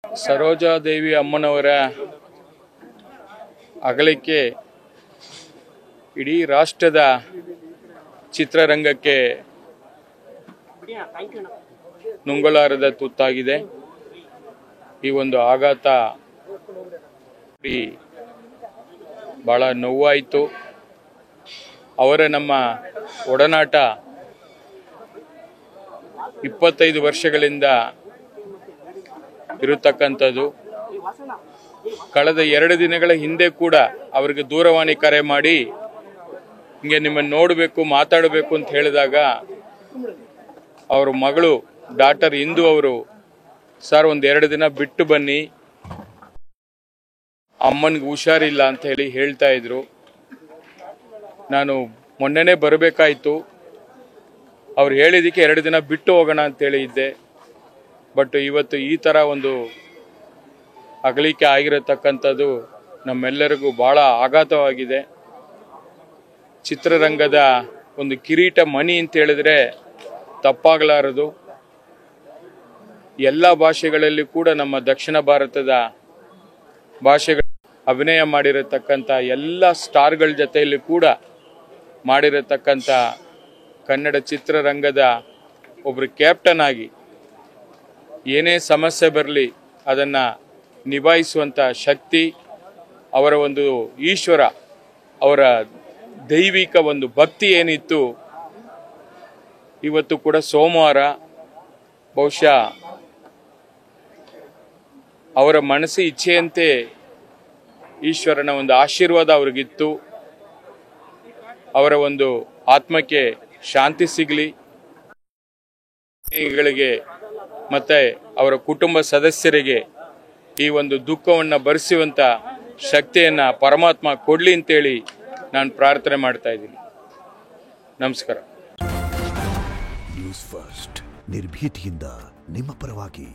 ಸರೋಜಾದೇವಿ ಅಮ್ಮನವರ ಅಗಲಿಕೆ ಇಡೀ ರಾಷ್ಟ್ರದ ಚಿತ್ರರಂಗಕ್ಕೆ ನುಂಗಲಾರದ ತುತ್ತಾಗಿದೆ. ಈ ಒಂದು ಆಘಾತ ಬಹಳ ನೋವಾಯಿತು. ಅವರ ನಮ್ಮ ಒಡನಾಟ 25 ವರ್ಷಗಳಿಂದ ಇರತಕ್ಕಂಥದ್ದು. ಕಳೆದ 2 ದಿನಗಳ ಹಿಂದೆ ಕೂಡ ಅವರಿಗೆ ದೂರವಾಣಿ ಕರೆ ಮಾಡಿ ಹಿಂಗೆ ನಿಮ್ಮನ್ನು ನೋಡಬೇಕು, ಮಾತಾಡಬೇಕು ಅಂತ ಹೇಳಿದಾಗ ಅವ್ರ ಮಗಳು ಡಾಕ್ಟರ್ ಇಂದು ಅವರು, ಸರ್ 1-2 ದಿನ ಬಿಟ್ಟು ಬನ್ನಿ, ಅಮ್ಮನಿಗೆ ಹುಷಾರಿಲ್ಲ ಅಂತ ಹೇಳ್ತಾ ಇದ್ರು. ನಾನು ಮೊನ್ನೆನೇ ಬರಬೇಕಾಯಿತು, ಅವ್ರು ಹೇಳಿದ್ದಕ್ಕೆ 2 ದಿನ ಬಿಟ್ಟು ಹೋಗೋಣ ಅಂತೇಳಿ ಇದ್ದೆ. ಬಟ್ ಇವತ್ತು ಈ ಥರ ಒಂದು ಅಗಲಿಕೆ ಆಗಿರತಕ್ಕಂಥದ್ದು ನಮ್ಮೆಲ್ಲರಿಗೂ ಭಾಳ ಆಘಾತವಾಗಿದೆ. ಚಿತ್ರರಂಗದ ಒಂದು ಕಿರೀಟ ಮಣಿ ಅಂತ ಹೇಳಿದ್ರೆ ತಪ್ಪಾಗಲಾರದು. ಎಲ್ಲ ಭಾಷೆಗಳಲ್ಲಿ ಕೂಡ ನಮ್ಮ ದಕ್ಷಿಣ ಭಾರತದ ಭಾಷೆಗಳು ಅಭಿನಯ ಮಾಡಿರತಕ್ಕಂಥ ಎಲ್ಲ ಸ್ಟಾರ್ಗಳ ಜೊತೆಯಲ್ಲಿ ಕೂಡ ಮಾಡಿರತಕ್ಕಂಥ ಕನ್ನಡ ಚಿತ್ರರಂಗದ ಒಬ್ಬರು ಕ್ಯಾಪ್ಟನ್ ಆಗಿ ಏನೇ ಸಮಸ್ಯೆ ಬರಲಿ ಅದನ್ನು ನಿಭಾಯಿಸುವಂಥ ಶಕ್ತಿ ಅವರ ಒಂದು ಈಶ್ವರ, ಅವರ ದೈವಿಕ ಒಂದು ಭಕ್ತಿ ಏನಿತ್ತು, ಇವತ್ತು ಕೂಡ ಸೋಮವಾರ ಬಹುಶಃ ಅವರ ಮನಸ್ಸು ಇಚ್ಛೆಯಂತೆ ಈಶ್ವರನ ಒಂದು ಆಶೀರ್ವಾದ ಅವ್ರಿಗಿತ್ತು. ಅವರ ಒಂದು ಆತ್ಮಕ್ಕೆ ಶಾಂತಿ ಸಿಗಲಿ, ಮತ್ತೆ ಅವರ ಕುಟುಂಬ ಸದಸ್ಯರಿಗೆ ಈ ಒಂದು ದುಃಖವನ್ನು ಭರಿಸುವಂತ ಶಕ್ತಿಯನ್ನ ಪರಮಾತ್ಮ ಕೊಡ್ಲಿ ಅಂತೇಳಿ ನಾನು ಪ್ರಾರ್ಥನೆ ಮಾಡ್ತಾ ಇದ್ದೀನಿ. ನಮಸ್ಕಾರ. ನ್ಯೂಸ್ ಫಸ್ಟ್, ನಿರ್ಭೀತಿಯಿಂದ ನಿಮ್ಮ ಪರವಾಗಿ.